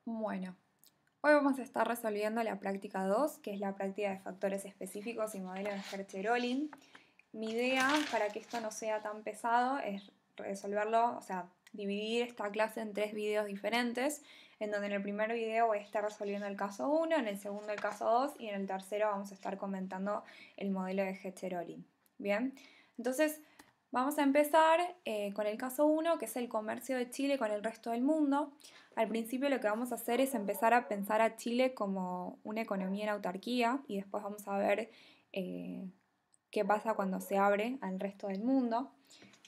Bueno, hoy vamos a estar resolviendo la práctica 2, que es la práctica de factores específicos y modelo de Hertzsche-Ohlin. Mi idea, para que esto no sea tan pesado, es resolverlo, o sea, dividir esta clase en 3 videos diferentes, en donde en el primer video voy a estar resolviendo el caso 1, en el segundo el caso 2 y en el tercero vamos a estar comentando el modelo de Hertzsche-Ohlin. Bien, entonces vamos a empezar con el caso 1, que es el comercio de Chile con el resto del mundo. Al principio lo que vamos a hacer es empezar a pensar a Chile como una economía en autarquía y después vamos a ver qué pasa cuando se abre al resto del mundo.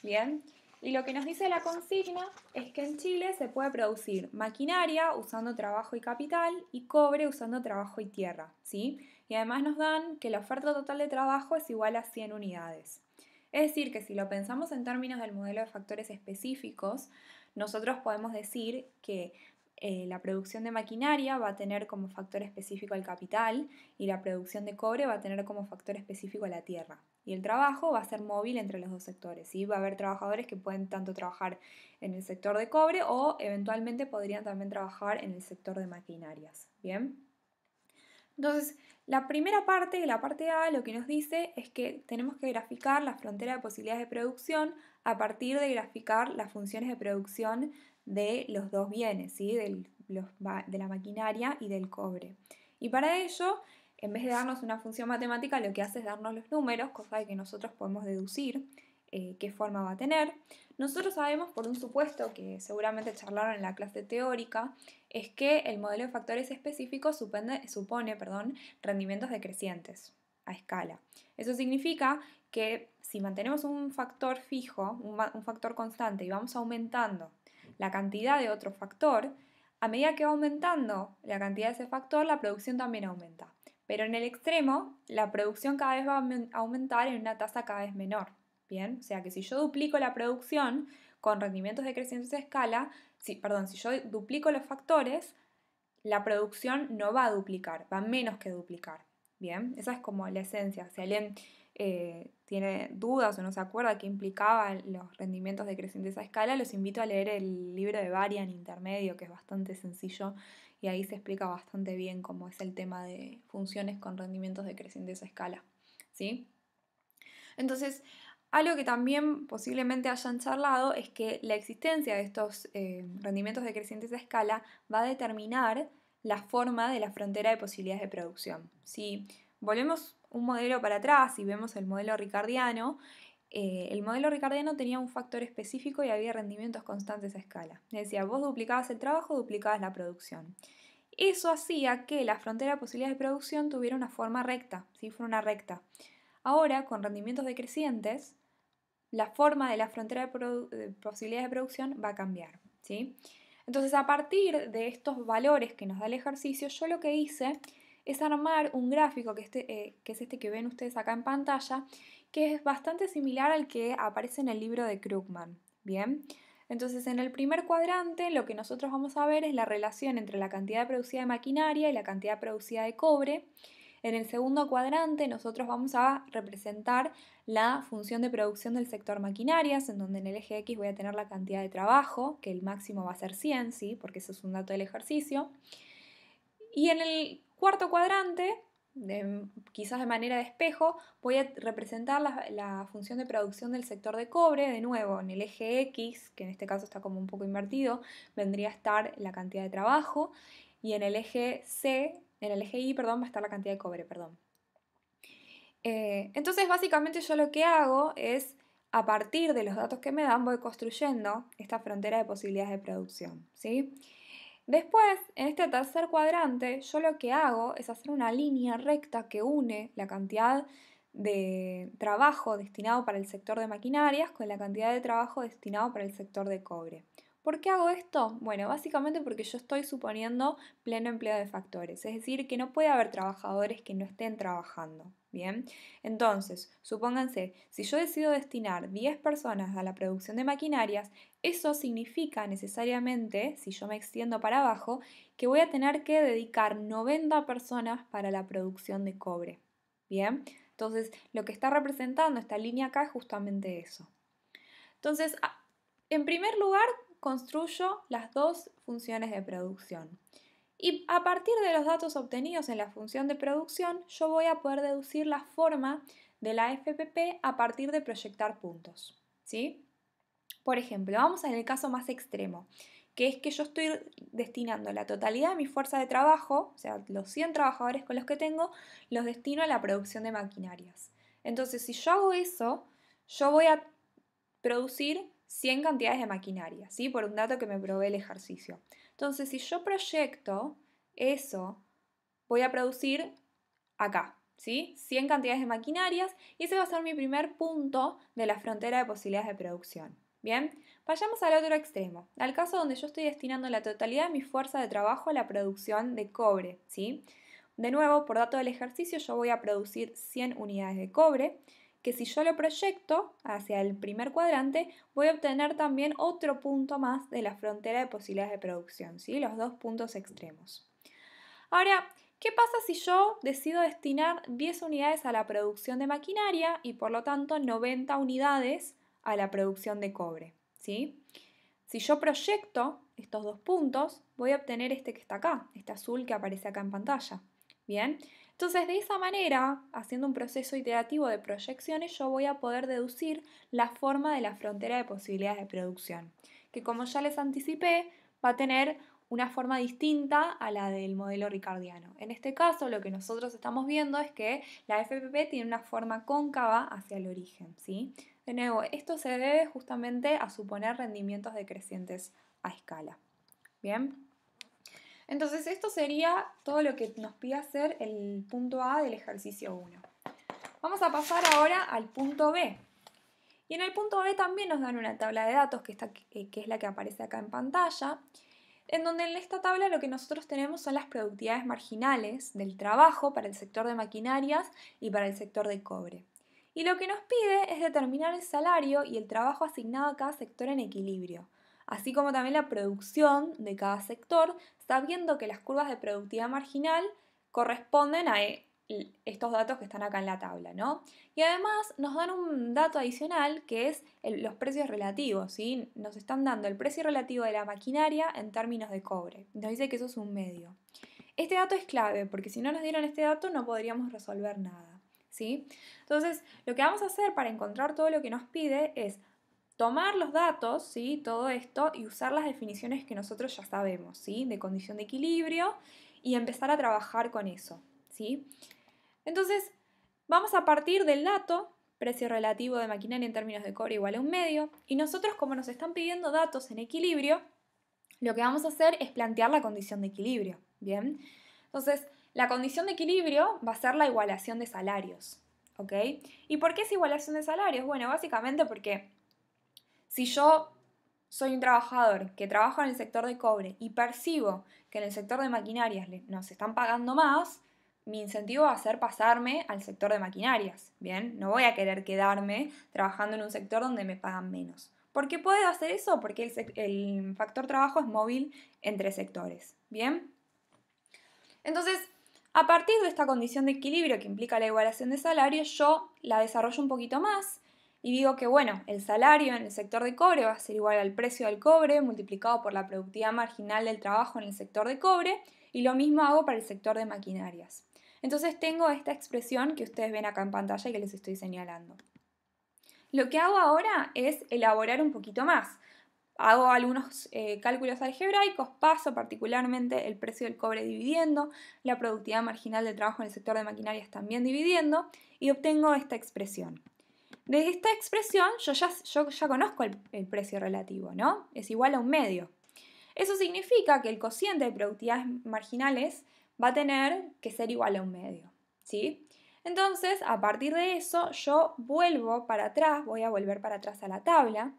Bien, y lo que nos dice la consigna es que en Chile se puede producir maquinaria usando trabajo y capital y cobre usando trabajo y tierra, ¿sí? Y además nos dan que la oferta total de trabajo es igual a 100 unidades. Es decir, que si lo pensamos en términos del modelo de factores específicos, nosotros podemos decir que la producción de maquinaria va a tener como factor específico el capital y la producción de cobre va a tener como factor específico la tierra. Y el trabajo va a ser móvil entre los dos sectores, ¿sí? Va a haber trabajadores que pueden tanto trabajar en el sector de cobre o eventualmente podrían también trabajar en el sector de maquinarias, ¿bien? Entonces, la primera parte, la parte A, lo que nos dice es que tenemos que graficar la frontera de posibilidades de producción a partir de graficar las funciones de producción de los dos bienes, ¿sí? de la maquinaria y del cobre. Y para ello, en vez de darnos una función matemática, lo que hace es darnos los números, cosa de que nosotros podemos deducir qué forma va a tener. Nosotros sabemos por un supuesto que seguramente charlaron en la clase teórica, es que el modelo de factores específicos supone rendimientos decrecientes a escala. Eso significa que si mantenemos un factor fijo, un factor constante y vamos aumentando la cantidad de otro factor, a medida que va aumentando la cantidad de ese factor, la producción también aumenta. Pero en el extremo, la producción cada vez va a aumentar en una tasa cada vez menor. Bien, o sea que si yo duplico la producción con rendimientos decrecientes a escala, si yo duplico los factores, la producción no va a duplicar, va menos que duplicar. Bien, esa es como la esencia. Si alguien tiene dudas o no se acuerda qué implicaban los rendimientos decrecientes a escala, los invito a leer el libro de Varian Intermedio, que es bastante sencillo y ahí se explica bastante bien cómo es el tema de funciones con rendimientos decrecientes a escala. ¿Sí? Entonces, algo que también posiblemente hayan charlado es que la existencia de estos rendimientos decrecientes a escala va a determinar la forma de la frontera de posibilidades de producción. Si volvemos un modelo para atrás y vemos el modelo ricardiano tenía un factor específico y había rendimientos constantes a escala. Es decir, vos duplicabas el trabajo, duplicabas la producción. Eso hacía que la frontera de posibilidades de producción tuviera una forma recta, ¿sí? Fuera una recta. Ahora, con rendimientos decrecientes, la forma de la frontera de posibilidades de producción va a cambiar, ¿sí? Entonces, a partir de estos valores que nos da el ejercicio, yo lo que hice es armar un gráfico que es este que ven ustedes acá en pantalla, que es bastante similar al que aparece en el libro de Krugman, ¿bien? Entonces, en el primer cuadrante, lo que nosotros vamos a ver es la relación entre la cantidad producida de maquinaria y la cantidad producida de cobre. En el segundo cuadrante nosotros vamos a representar la función de producción del sector maquinarias, en donde en el eje X voy a tener la cantidad de trabajo, que el máximo va a ser 100, ¿sí? Porque eso es un dato del ejercicio. Y en el cuarto cuadrante, quizás de manera de espejo, voy a representar la función de producción del sector de cobre, de nuevo en el eje X, que en este caso está como un poco invertido, vendría a estar la cantidad de trabajo, y en el eje Y, va a estar la cantidad de cobre, Entonces, básicamente yo lo que hago es, a partir de los datos que me dan, voy construyendo esta frontera de posibilidades de producción, ¿sí? Después, en este tercer cuadrante, yo lo que hago es hacer una línea recta que une la cantidad de trabajo destinado para el sector de maquinarias con la cantidad de trabajo destinado para el sector de cobre. ¿Por qué hago esto? Bueno, básicamente porque yo estoy suponiendo pleno empleo de factores, es decir, que no puede haber trabajadores que no estén trabajando. Bien, entonces, supónganse, si yo decido destinar 10 personas a la producción de maquinarias, eso significa necesariamente, si yo me extiendo para abajo, que voy a tener que dedicar 90 personas para la producción de cobre. Bien, entonces lo que está representando esta línea acá es justamente eso. Entonces, en primer lugar, construyo las dos funciones de producción. Y a partir de los datos obtenidos en la función de producción, yo voy a poder deducir la forma de la FPP a partir de proyectar puntos, ¿sí? Por ejemplo, vamos al caso más extremo, que es que yo estoy destinando la totalidad de mi fuerza de trabajo, o sea, los 100 trabajadores con los que tengo, los destino a la producción de maquinarias. Entonces, si yo hago eso, yo voy a producir 100 cantidades de maquinaria, ¿sí? Por un dato que me provee el ejercicio. Entonces, si yo proyecto eso, voy a producir acá, ¿sí? 100 cantidades de maquinarias y ese va a ser mi primer punto de la frontera de posibilidades de producción. Bien, vayamos al otro extremo, al caso donde yo estoy destinando la totalidad de mi fuerza de trabajo a la producción de cobre, ¿sí? De nuevo, por dato del ejercicio, yo voy a producir 100 unidades de cobre, que si yo lo proyecto hacia el primer cuadrante, voy a obtener también otro punto más de la frontera de posibilidades de producción, ¿sí? Los dos puntos extremos. Ahora, ¿qué pasa si yo decido destinar 10 unidades a la producción de maquinaria y por lo tanto 90 unidades a la producción de cobre? ¿Sí? Si yo proyecto estos dos puntos, voy a obtener este que está acá, este azul que aparece acá en pantalla. Bien, entonces de esa manera, haciendo un proceso iterativo de proyecciones, yo voy a poder deducir la forma de la frontera de posibilidades de producción, que como ya les anticipé, va a tener una forma distinta a la del modelo ricardiano. En este caso, lo que nosotros estamos viendo es que la FPP tiene una forma cóncava hacia el origen, ¿sí? De nuevo, esto se debe justamente a suponer rendimientos decrecientes a escala. Bien. Entonces, esto sería todo lo que nos pide hacer el punto A del ejercicio 1. Vamos a pasar ahora al punto B. Y en el punto B también nos dan una tabla de datos que es la que aparece acá en pantalla, en donde en esta tabla lo que nosotros tenemos son las productividades marginales del trabajo para el sector de maquinarias y para el sector de cobre. Y lo que nos pide es determinar el salario y el trabajo asignado a cada sector en equilibrio, así como también la producción de cada sector, sabiendo que las curvas de productividad marginal corresponden a estos datos que están acá en la tabla, ¿no? Y además nos dan un dato adicional que es los precios relativos, ¿sí? Nos están dando el precio relativo de la maquinaria en términos de cobre. Nos dice que eso es un medio. Este dato es clave porque si no nos dieran este dato no podríamos resolver nada, ¿sí? Entonces, lo que vamos a hacer para encontrar todo lo que nos pide es tomar los datos, ¿sí? Todo esto y usar las definiciones que nosotros ya sabemos, ¿sí? De condición de equilibrio y empezar a trabajar con eso, ¿sí? Entonces, vamos a partir del dato, precio relativo de maquinaria en términos de cobre igual a un medio, y nosotros como nos están pidiendo datos en equilibrio, lo que vamos a hacer es plantear la condición de equilibrio, ¿bien? Entonces, la condición de equilibrio va a ser la igualación de salarios, ¿ok? ¿Y por qué es igualación de salarios? Bueno, básicamente porque si yo soy un trabajador que trabaja en el sector de cobre y percibo que en el sector de maquinarias nos están pagando más, mi incentivo va a ser pasarme al sector de maquinarias, ¿bien? No voy a querer quedarme trabajando en un sector donde me pagan menos. ¿Por qué puedo hacer eso? Porque el factor trabajo es móvil entre sectores, ¿bien? Entonces, a partir de esta condición de equilibrio que implica la igualación de salarios, yo la desarrollo un poquito más y digo que, bueno, el salario en el sector de cobre va a ser igual al precio del cobre multiplicado por la productividad marginal del trabajo en el sector de cobre y lo mismo hago para el sector de maquinarias. Entonces tengo esta expresión que ustedes ven acá en pantalla y que les estoy señalando. Lo que hago ahora es elaborar un poquito más. Hago algunos cálculos algebraicos, paso particularmente el precio del cobre dividiendo, la productividad marginal de trabajo en el sector de maquinarias también dividiendo y obtengo esta expresión. De esta expresión yo ya conozco el precio relativo, ¿no? Es igual a un medio. Eso significa que el cociente de productividades marginales va a tener que ser igual a un medio, ¿sí? Entonces, a partir de eso, yo vuelvo para atrás, voy a volver para atrás a la tabla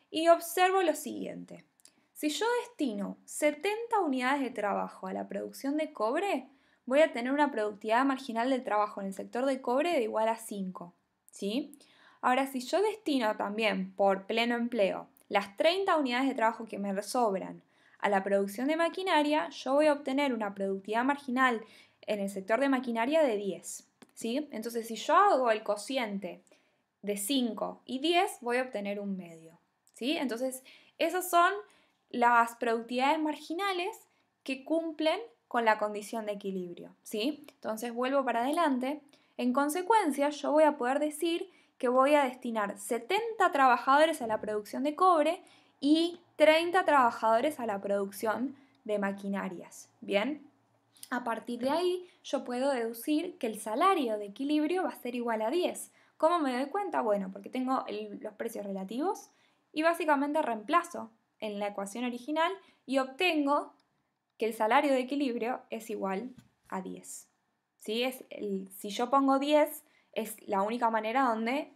y observo lo siguiente. Si yo destino 70 unidades de trabajo a la producción de cobre, voy a tener una productividad marginal del trabajo en el sector de cobre de igual a 5, ¿sí? Ahora, si yo destino también por pleno empleo las 30 unidades de trabajo que me sobran a la producción de maquinaria, yo voy a obtener una productividad marginal en el sector de maquinaria de 10, ¿sí? Entonces, si yo hago el cociente de 5 y 10, voy a obtener un medio, ¿sí? Entonces, esas son las productividades marginales que cumplen con la condición de equilibrio, ¿sí? Entonces vuelvo para adelante. En consecuencia, yo voy a poder decir que voy a destinar 70 trabajadores a la producción de cobre y 30 trabajadores a la producción de maquinarias, ¿bien? A partir de ahí, yo puedo deducir que el salario de equilibrio va a ser igual a 10. ¿Cómo me doy cuenta? Bueno, porque tengo los precios relativos y básicamente reemplazo en la ecuación original y obtengo que el salario de equilibrio es igual a 10. ¿Sí? Si yo pongo 10, es la única manera donde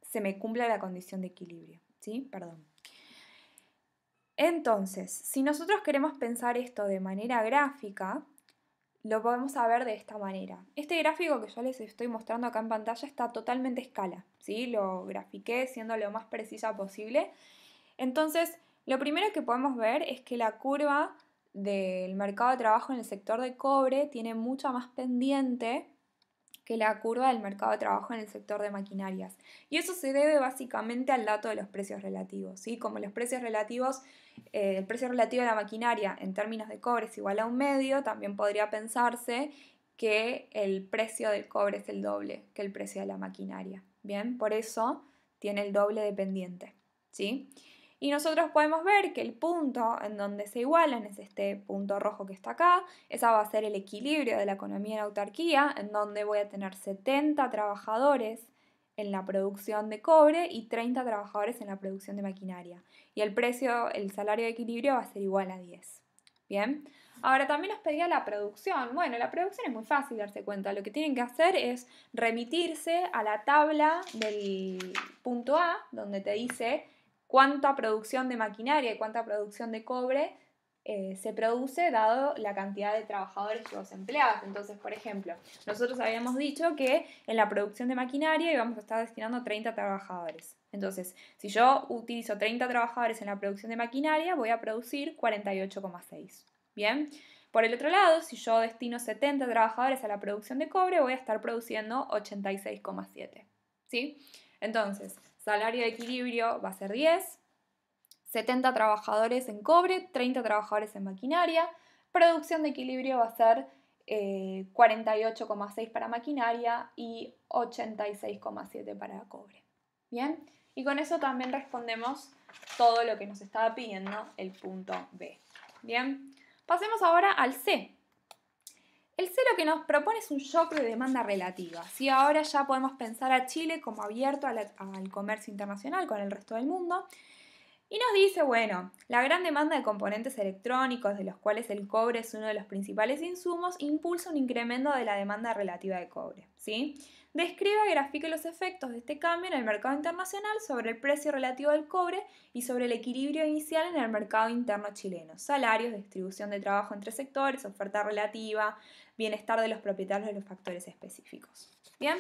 se me cumple la condición de equilibrio. ¿Sí? Perdón. Entonces, si nosotros queremos pensar esto de manera gráfica, lo podemos ver de esta manera. Este gráfico que yo les estoy mostrando acá en pantalla está totalmente a escala, ¿sí? Lo grafiqué siendo lo más precisa posible. Entonces, lo primero que podemos ver es que la curva del mercado de trabajo en el sector de cobre tiene mucha más pendiente que la curva del mercado de trabajo en el sector de maquinarias. Y eso se debe básicamente al dato de los precios relativos, ¿sí? Como los precios relativos, el precio relativo de la maquinaria en términos de cobre es igual a un medio, también podría pensarse que el precio del cobre es el doble que el precio de la maquinaria. Bien, por eso tiene el doble de pendiente, ¿sí? Y nosotros podemos ver que el punto en donde se igualan es este punto rojo que está acá. Esa va a ser el equilibrio de la economía en autarquía, en donde voy a tener 70 trabajadores en la producción de cobre y 30 trabajadores en la producción de maquinaria. Y el precio, el salario de equilibrio va a ser igual a 10. Bien. Ahora también nos pedía la producción. Bueno, la producción es muy fácil darse cuenta. Lo que tienen que hacer es remitirse a la tabla del punto A, donde te dice cuánta producción de maquinaria y cuánta producción de cobre se produce dado la cantidad de trabajadores y los empleados. Entonces, por ejemplo, nosotros habíamos dicho que en la producción de maquinaria íbamos a estar destinando 30 trabajadores. Entonces, si yo utilizo 30 trabajadores en la producción de maquinaria, voy a producir 48,6. Bien. Por el otro lado, si yo destino 70 trabajadores a la producción de cobre, voy a estar produciendo 86,7. ¿Sí? Entonces, salario de equilibrio va a ser 10, 70 trabajadores en cobre, 30 trabajadores en maquinaria, producción de equilibrio va a ser 48,6 para maquinaria y 86,7 para cobre. Bien, y con eso también respondemos todo lo que nos estaba pidiendo el punto B. Bien, pasemos ahora al C. El C lo que nos propone es un shock de demanda relativa. ¿Sí? Ahora ya podemos pensar a Chile como abierto al comercio internacional con el resto del mundo. Y nos dice, bueno, la gran demanda de componentes electrónicos, de los cuales el cobre es uno de los principales insumos, impulsa un incremento de la demanda relativa de cobre, ¿sí? Describe y grafique los efectos de este cambio en el mercado internacional sobre el precio relativo del cobre y sobre el equilibrio inicial en el mercado interno chileno. Salarios, distribución de trabajo entre sectores, oferta relativa, bienestar de los propietarios de los factores específicos. ¿Bien?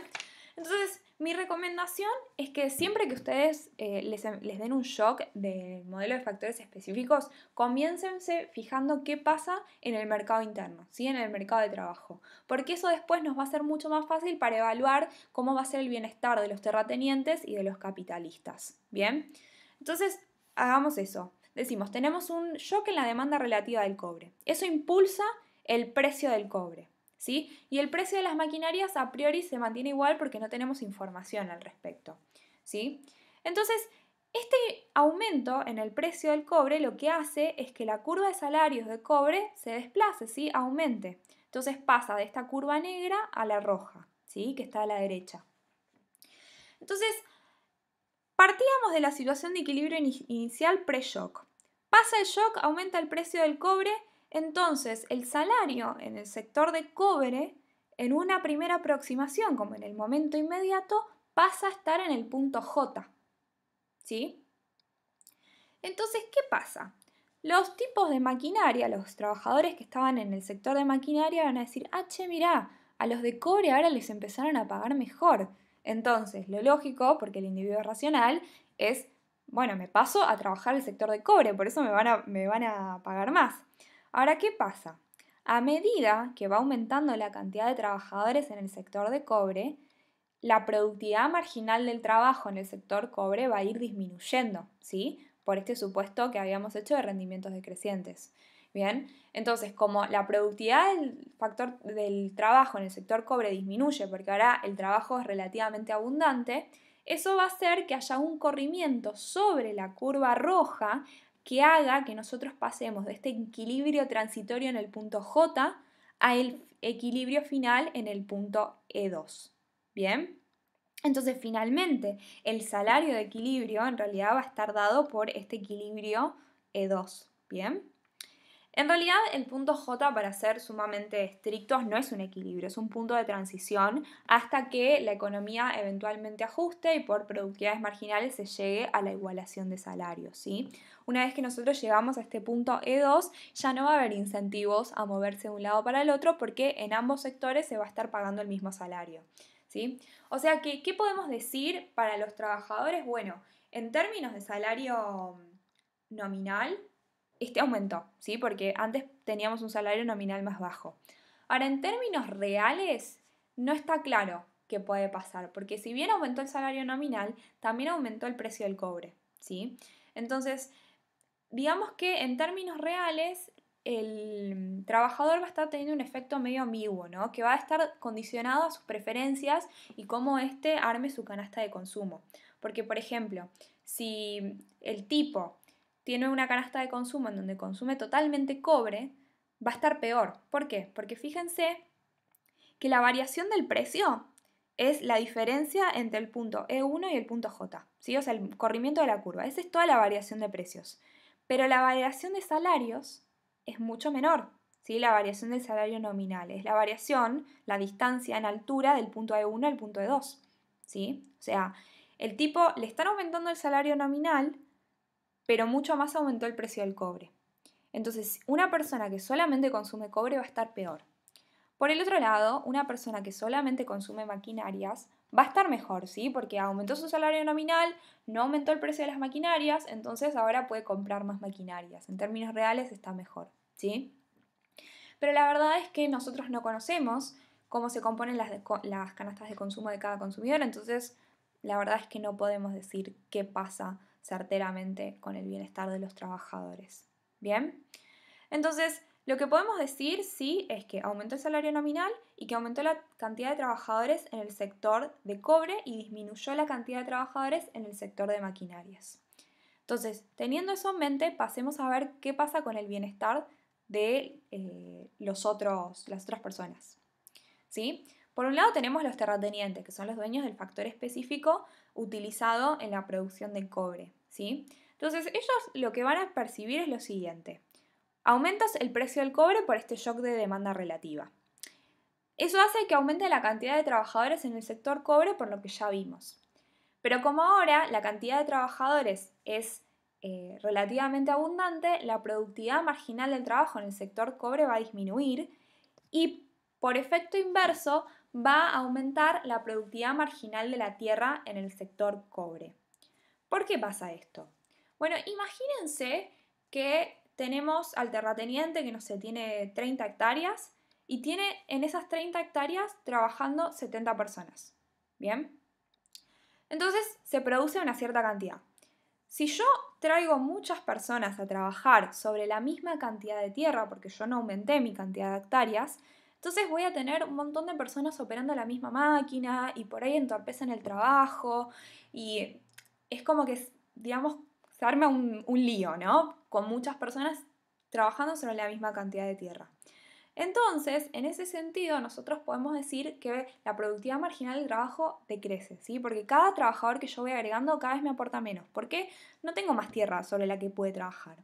Entonces, mi recomendación es que siempre que ustedes les den un shock del modelo de factores específicos, comiéncense fijando qué pasa en el mercado interno, ¿sí? En el mercado de trabajo, porque eso después nos va a ser mucho más fácil para evaluar cómo va a ser el bienestar de los terratenientes y de los capitalistas. ¿Bien? Entonces, hagamos eso. Decimos, tenemos un shock en la demanda relativa del cobre. Eso impulsa el precio del cobre. ¿Sí? Y el precio de las maquinarias a priori se mantiene igual porque no tenemos información al respecto. ¿Sí? Entonces, este aumento en el precio del cobre lo que hace es que la curva de salarios de cobre se desplace, ¿sí? Aumente. Entonces pasa de esta curva negra a la roja, ¿sí? Que está a la derecha. Entonces, partíamos de la situación de equilibrio inicial pre-shock. Pasa el shock, aumenta el precio del cobre. Entonces, el salario en el sector de cobre, en una primera aproximación, como en el momento inmediato, pasa a estar en el punto J. ¿Sí? Entonces, ¿qué pasa? Los tipos de maquinaria, los trabajadores que estaban en el sector de maquinaria van a decir, che, mirá, a los de cobre ahora les empezaron a pagar mejor. Entonces, lo lógico, porque el individuo es racional, es, bueno, me paso a trabajar el sector de cobre, por eso me van a pagar más. Ahora, ¿qué pasa? A medida que va aumentando la cantidad de trabajadores en el sector de cobre, la productividad marginal del trabajo en el sector cobre va a ir disminuyendo, ¿sí? Por este supuesto que habíamos hecho de rendimientos decrecientes. Bien, entonces como la productividad del factor del trabajo en el sector cobre disminuye porque ahora el trabajo es relativamente abundante, eso va a hacer que haya un corrimiento sobre la curva roja que haga que nosotros pasemos de este equilibrio transitorio en el punto J al equilibrio final en el punto E2. Bien, entonces finalmente el salario de equilibrio en realidad va a estar dado por este equilibrio E2. Bien. En realidad, el punto J, para ser sumamente estrictos, no es un equilibrio, es un punto de transición hasta que la economía eventualmente ajuste y por productividades marginales se llegue a la igualación de salarios, ¿sí? Una vez que nosotros llegamos a este punto E2, ya no va a haber incentivos a moverse de un lado para el otro porque en ambos sectores se va a estar pagando el mismo salario, ¿sí? O sea que, ¿qué podemos decir para los trabajadores? Bueno, en términos de salario nominal, este aumentó, ¿sí? Porque antes teníamos un salario nominal más bajo. Ahora, en términos reales, no está claro qué puede pasar, porque si bien aumentó el salario nominal, también aumentó el precio del cobre, ¿sí? Entonces, digamos que en términos reales, el trabajador va a estar teniendo un efecto medio ambiguo, ¿no? Que va a estar condicionado a sus preferencias y cómo éste arme su canasta de consumo. Porque, por ejemplo, si el tipo tiene una canasta de consumo en donde consume totalmente cobre, va a estar peor. ¿Por qué? Porque fíjense que la variación del precio es la diferencia entre el punto E1 y el punto J, ¿sí? O sea, el corrimiento de la curva. Esa es toda la variación de precios. Pero la variación de salarios es mucho menor, ¿sí? La variación del salario nominal es la variación, la distancia en altura del punto E1 al punto E2, ¿sí? O sea, el tipo le están aumentando el salario nominal, pero mucho más aumentó el precio del cobre. Entonces, una persona que solamente consume cobre va a estar peor. Por el otro lado, una persona que solamente consume maquinarias va a estar mejor, ¿sí? Porque aumentó su salario nominal, no aumentó el precio de las maquinarias, entonces ahora puede comprar más maquinarias. En términos reales está mejor, ¿sí? Pero la verdad es que nosotros no conocemos cómo se componen las canastas de consumo de cada consumidor, entonces la verdad es que no podemos decir qué pasa certeramente con el bienestar de los trabajadores. ¿Bien? Entonces, lo que podemos decir, sí, es que aumentó el salario nominal y que aumentó la cantidad de trabajadores en el sector de cobre y disminuyó la cantidad de trabajadores en el sector de maquinarias. Entonces, teniendo eso en mente, pasemos a ver qué pasa con el bienestar de las otras personas. ¿Sí? Por un lado tenemos los terratenientes, que son los dueños del factor específico utilizado en la producción de cobre. ¿Sí? Entonces, ellos lo que van a percibir es lo siguiente. Aumentas el precio del cobre por este shock de demanda relativa. Eso hace que aumente la cantidad de trabajadores en el sector cobre por lo que ya vimos. Pero como ahora la cantidad de trabajadores es relativamente abundante, la productividad marginal del trabajo en el sector cobre va a disminuir y por efecto inverso va a aumentar la productividad marginal de la tierra en el sector cobre. ¿Por qué pasa esto? Bueno, imagínense que tenemos al terrateniente que no sé, tiene 30 hectáreas y tiene en esas 30 hectáreas trabajando 70 personas. ¿Bien? Entonces se produce una cierta cantidad. Si yo traigo muchas personas a trabajar sobre la misma cantidad de tierra, porque yo no aumenté mi cantidad de hectáreas, entonces voy a tener un montón de personas operando la misma máquina y por ahí entorpecen el trabajo y es como que, digamos, se arma un lío, ¿no? Con muchas personas trabajando sobre la misma cantidad de tierra. Entonces, en ese sentido, nosotros podemos decir que la productividad marginal del trabajo decrece, ¿sí? Porque cada trabajador que yo voy agregando cada vez me aporta menos, porque no tengo más tierra sobre la que puede trabajar.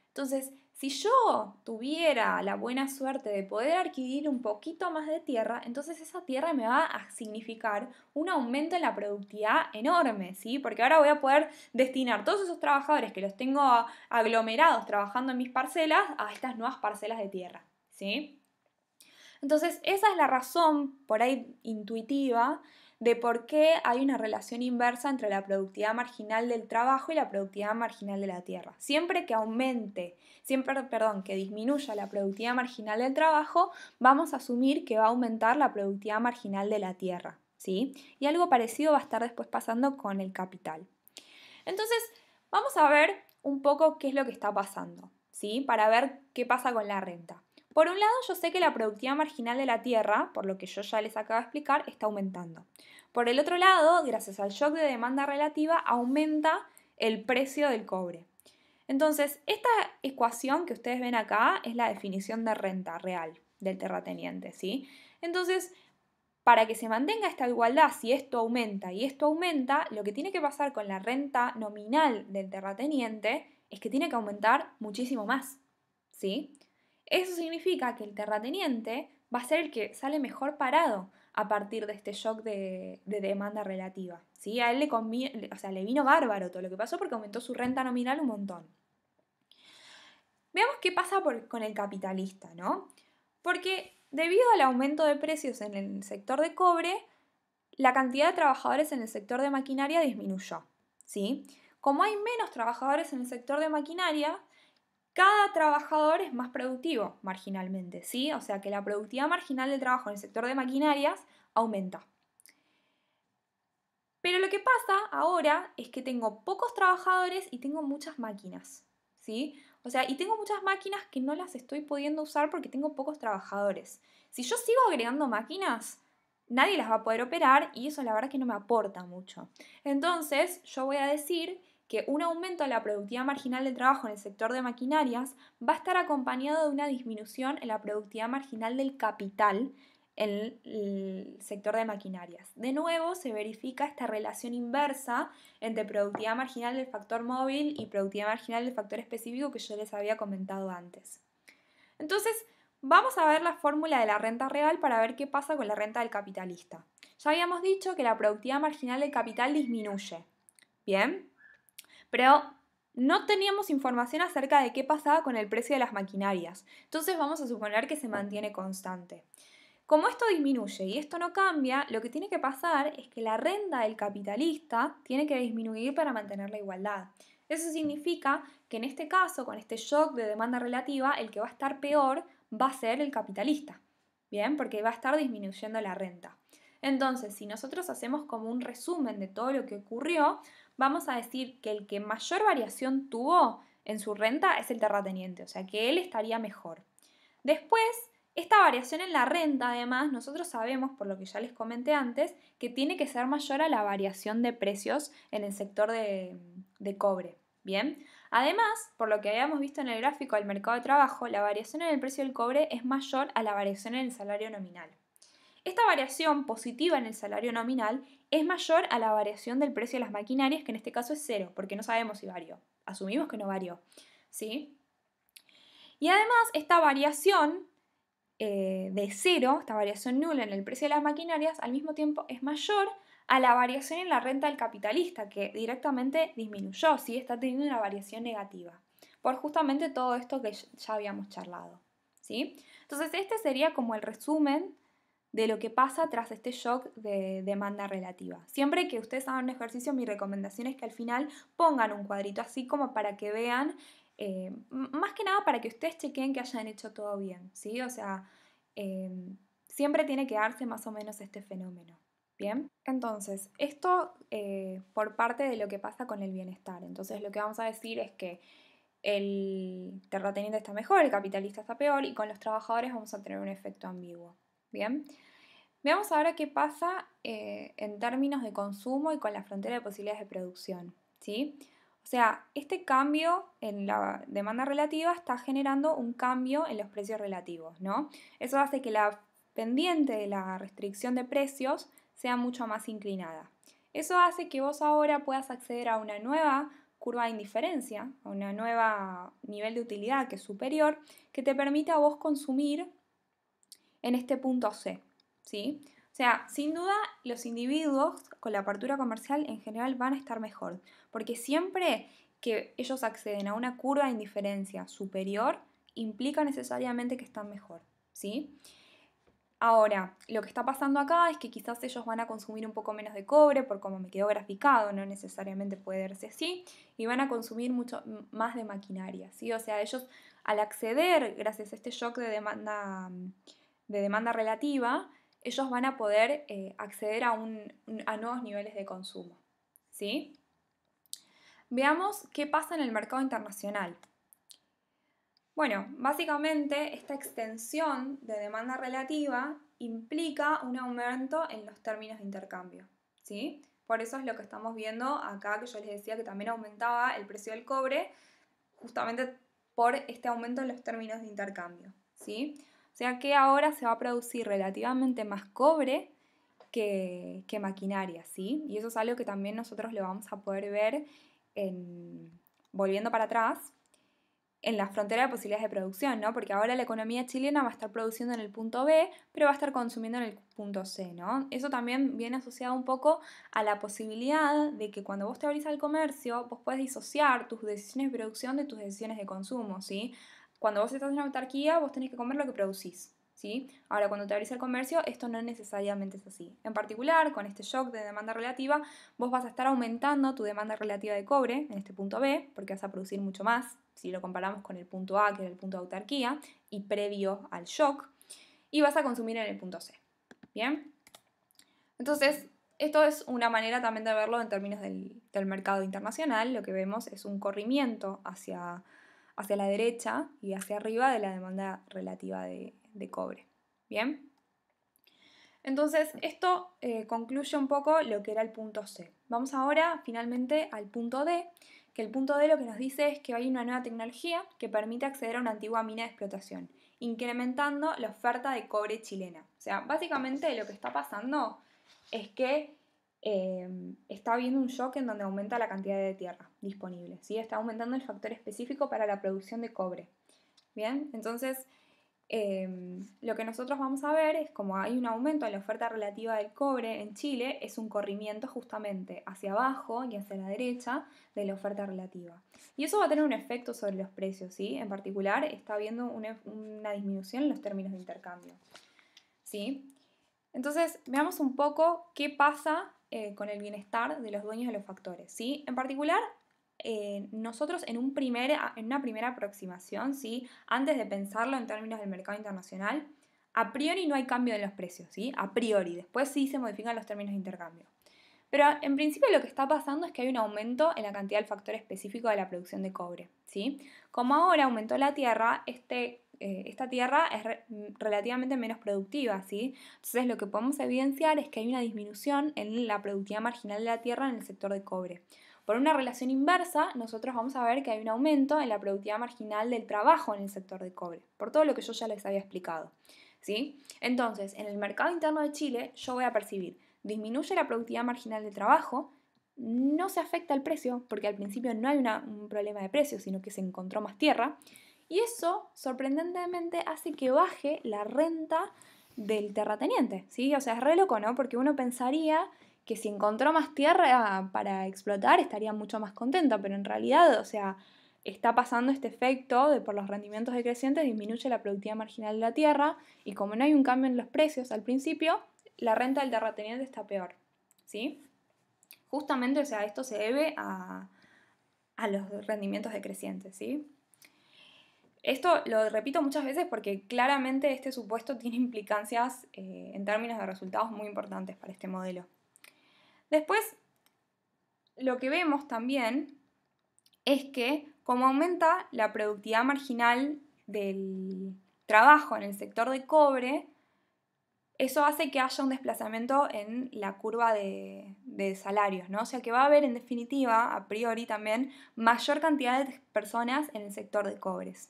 Entonces, si yo tuviera la buena suerte de poder adquirir un poquito más de tierra, entonces esa tierra me va a significar un aumento en la productividad enorme, ¿sí? Porque ahora voy a poder destinar todos esos trabajadores que los tengo aglomerados trabajando en mis parcelas a estas nuevas parcelas de tierra, ¿sí? Entonces, esa es la razón, por ahí intuitiva, de por qué hay una relación inversa entre la productividad marginal del trabajo y la productividad marginal de la tierra. Siempre que que disminuya la productividad marginal del trabajo, vamos a asumir que va a aumentar la productividad marginal de la tierra, ¿sí? Y algo parecido va a estar después pasando con el capital. Entonces, vamos a ver un poco qué es lo que está pasando, ¿sí? Para ver qué pasa con la renta. Por un lado, yo sé que la productividad marginal de la tierra, por lo que yo ya les acabo de explicar, está aumentando. Por el otro lado, gracias al shock de demanda relativa, aumenta el precio del cobre. Entonces, esta ecuación que ustedes ven acá es la definición de renta real del terrateniente, ¿sí? Entonces, para que se mantenga esta igualdad, si esto aumenta y esto aumenta, lo que tiene que pasar con la renta nominal del terrateniente es que tiene que aumentar muchísimo más, ¿sí? Eso significa que el terrateniente va a ser el que sale mejor parado a partir de este shock de demanda relativa, ¿sí? A él le conviene, o sea, le vino bárbaro todo lo que pasó porque aumentó su renta nominal un montón. Veamos qué pasa con el capitalista, ¿no? Porque debido al aumento de precios en el sector de cobre, la cantidad de trabajadores en el sector de maquinaria disminuyó, ¿sí? Como hay menos trabajadores en el sector de maquinaria, cada trabajador es más productivo marginalmente, ¿sí? O sea que la productividad marginal del trabajo en el sector de maquinarias aumenta. Pero lo que pasa ahora es que tengo pocos trabajadores y tengo muchas máquinas, ¿sí? O sea, y tengo muchas máquinas que no las estoy pudiendo usar porque tengo pocos trabajadores. Si yo sigo agregando máquinas, nadie las va a poder operar y eso la verdad que no me aporta mucho. Entonces, yo voy a decir que un aumento de la productividad marginal del trabajo en el sector de maquinarias va a estar acompañado de una disminución en la productividad marginal del capital en el sector de maquinarias. De nuevo, se verifica esta relación inversa entre productividad marginal del factor móvil y productividad marginal del factor específico que yo les había comentado antes. Entonces, vamos a ver la fórmula de la renta real para ver qué pasa con la renta del capitalista. Ya habíamos dicho que la productividad marginal del capital disminuye. Bien, pero no teníamos información acerca de qué pasaba con el precio de las maquinarias. Entonces vamos a suponer que se mantiene constante. Como esto disminuye y esto no cambia, lo que tiene que pasar es que la renta del capitalista tiene que disminuir para mantener la igualdad. Eso significa que en este caso, con este shock de demanda relativa, el que va a estar peor va a ser el capitalista, ¿bien? Porque va a estar disminuyendo la renta. Entonces, si nosotros hacemos como un resumen de todo lo que ocurrió, vamos a decir que el que mayor variación tuvo en su renta es el terrateniente, o sea que él estaría mejor. Después, esta variación en la renta, además, nosotros sabemos, por lo que ya les comenté antes, que tiene que ser mayor a la variación de precios en el sector de cobre. Bien, además, por lo que habíamos visto en el gráfico del mercado de trabajo, la variación en el precio del cobre es mayor a la variación en el salario nominal. Esta variación positiva en el salario nominal es mayor a la variación del precio de las maquinarias, que en este caso es cero, porque no sabemos si varió. Asumimos que no varió, ¿sí? Y además, esta variación de cero, esta variación nula en el precio de las maquinarias, al mismo tiempo es mayor a la variación en la renta del capitalista, que directamente disminuyó, ¿sí? Está teniendo una variación negativa, por justamente todo esto que ya habíamos charlado, ¿sí? Entonces este sería como el resumen de lo que pasa tras este shock de demanda relativa. Siempre que ustedes hagan un ejercicio, mi recomendación es que al final pongan un cuadrito así como para que vean, más que nada para que ustedes chequen que hayan hecho todo bien, ¿sí? O sea, siempre tiene que darse más o menos este fenómeno. Bien, entonces, esto por parte de lo que pasa con el bienestar. Entonces, lo que vamos a decir es que el terrateniente está mejor, el capitalista está peor y con los trabajadores vamos a tener un efecto ambiguo. Bien, veamos ahora qué pasa en términos de consumo y con la frontera de posibilidades de producción, ¿sí? O sea, este cambio en la demanda relativa está generando un cambio en los precios relativos, ¿no? Eso hace que la pendiente de la restricción de precios sea mucho más inclinada. Eso hace que vos ahora puedas acceder a una nueva curva de indiferencia, a una nueva nivel de utilidad que es superior, que te permite a vos consumir en este punto C, ¿sí? O sea, sin duda los individuos con la apertura comercial en general van a estar mejor, porque siempre que ellos acceden a una curva de indiferencia superior, implica necesariamente que están mejor, ¿sí? Ahora, lo que está pasando acá es que quizás ellos van a consumir un poco menos de cobre, por como me quedó graficado, no necesariamente puede verse así, y van a consumir mucho más de maquinaria, ¿sí? O sea, ellos al acceder, gracias a este shock de demanda relativa, ellos van a poder acceder a nuevos niveles de consumo, ¿sí? Veamos qué pasa en el mercado internacional. Bueno, básicamente esta extensión de demanda relativa implica un aumento en los términos de intercambio, ¿sí? Por eso es lo que estamos viendo acá, que yo les decía que también aumentaba el precio del cobre, justamente por este aumento en los términos de intercambio, ¿sí? O sea que ahora se va a producir relativamente más cobre que maquinaria, ¿sí? Y eso es algo que también nosotros lo vamos a poder ver volviendo para atrás, en la frontera de posibilidades de producción, ¿no? Porque ahora la economía chilena va a estar produciendo en el punto B, pero va a estar consumiendo en el punto C, ¿no? Eso también viene asociado un poco a la posibilidad de que cuando vos te abrís al comercio, vos podés disociar tus decisiones de producción de tus decisiones de consumo, ¿sí? Cuando vos estás en autarquía, vos tenés que comer lo que producís, ¿sí? Ahora, cuando te abrís al comercio, esto no necesariamente es así. En particular, con este shock de demanda relativa, vos vas a estar aumentando tu demanda relativa de cobre en este punto B, porque vas a producir mucho más, si lo comparamos con el punto A, que es el punto de autarquía, y previo al shock, y vas a consumir en el punto C. ¿Bien? Entonces, esto es una manera también de verlo en términos del mercado internacional. Lo que vemos es un corrimiento hacia la derecha y hacia arriba de la demanda relativa de cobre. ¿Bien? Entonces, esto concluye un poco lo que era el punto C. Vamos ahora finalmente al punto D, que el punto D lo que nos dice es que hay una nueva tecnología que permite acceder a una antigua mina de explotación, incrementando la oferta de cobre chilena. O sea, básicamente lo que está pasando es que está habiendo un shock en donde aumenta la cantidad de tierra disponible, ¿sí? Está aumentando el factor específico para la producción de cobre. Bien, entonces lo que nosotros vamos a ver es como hay un aumento en la oferta relativa del cobre en Chile, es un corrimiento justamente hacia abajo y hacia la derecha de la oferta relativa. Y eso va a tener un efecto sobre los precios, ¿sí? En particular está habiendo una disminución en los términos de intercambio, ¿sí? Entonces, veamos un poco qué pasa con el bienestar de los dueños de los factores, ¿sí? En particular, nosotros en una primera aproximación, ¿sí? Antes de pensarlo en términos del mercado internacional, a priori no hay cambio en los precios, ¿sí? A priori, después sí se modifican los términos de intercambio. Pero en principio lo que está pasando es que hay un aumento en la cantidad del factor específico de la producción de cobre, ¿sí? Como ahora aumentó la tierra, esta tierra es relativamente menos productiva, ¿sí? Entonces lo que podemos evidenciar es que hay una disminución en la productividad marginal de la tierra en el sector de cobre. Por una relación inversa, nosotros vamos a ver que hay un aumento en la productividad marginal del trabajo en el sector de cobre, por todo lo que yo ya les había explicado, ¿sí? Entonces, en el mercado interno de Chile, yo voy a percibir disminuye la productividad marginal del trabajo, no se afecta el precio, porque al principio no hay un problema de precio, sino que se encontró más tierra, y eso, sorprendentemente, hace que baje la renta del terrateniente, ¿sí? O sea, es re loco, ¿no? Porque uno pensaría que si encontró más tierra para explotar estaría mucho más contento, pero en realidad, o sea, está pasando este efecto de por los rendimientos decrecientes disminuye la productividad marginal de la tierra y como no hay un cambio en los precios al principio, la renta del terrateniente está peor, ¿sí? Justamente, o sea, esto se debe a los rendimientos decrecientes, ¿sí? Esto lo repito muchas veces porque claramente este supuesto tiene implicancias en términos de resultados muy importantes para este modelo. Después, lo que vemos también es que como aumenta la productividad marginal del trabajo en el sector de cobre, eso hace que haya un desplazamiento en la curva de salarios, ¿no? O sea que va a haber en definitiva, a priori también, mayor cantidad de personas en el sector de cobres.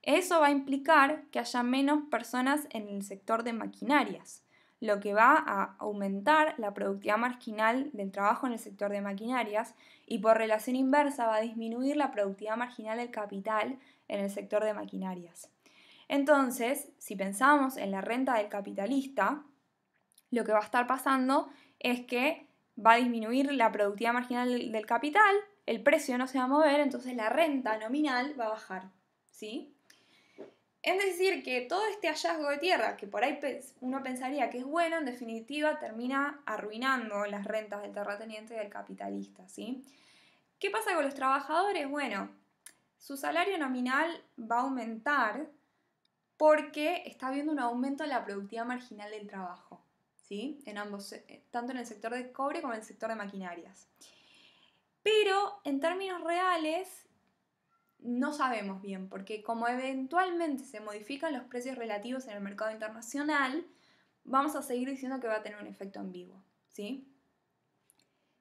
Eso va a implicar que haya menos personas en el sector de maquinarias, lo que va a aumentar la productividad marginal del trabajo en el sector de maquinarias y por relación inversa va a disminuir la productividad marginal del capital en el sector de maquinarias. Entonces, si pensamos en la renta del capitalista, lo que va a estar pasando es que va a disminuir la productividad marginal del capital, el precio no se va a mover, entonces la renta nominal va a bajar, ¿sí? Es decir, que todo este hallazgo de tierra, que por ahí uno pensaría que es bueno, en definitiva termina arruinando las rentas del terrateniente y del capitalista, ¿sí? ¿Qué pasa con los trabajadores? Bueno, su salario nominal va a aumentar porque está habiendo un aumento en la productividad marginal del trabajo, ¿sí? En ambos, tanto en el sector de cobre como en el sector de maquinarias. Pero en términos reales, no sabemos bien, porque como eventualmente se modifican los precios relativos en el mercado internacional, vamos a seguir diciendo que va a tener un efecto ambiguo, ¿sí?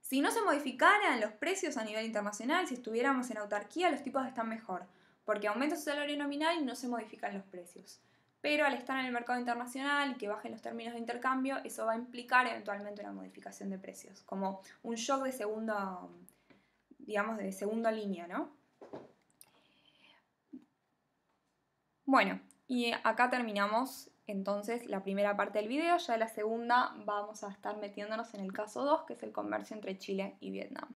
Si no se modificaran los precios a nivel internacional, si estuviéramos en autarquía, los tipos están mejor, porque aumenta su salario nominal y no se modifican los precios. Pero al estar en el mercado internacional y que bajen los términos de intercambio, eso va a implicar eventualmente una modificación de precios, como un shock de segunda, digamos, de segunda línea, ¿no? Bueno, y acá terminamos entonces la primera parte del video. Ya en la segunda vamos a estar metiéndonos en el caso 2, que es el comercio entre Chile y Vietnam.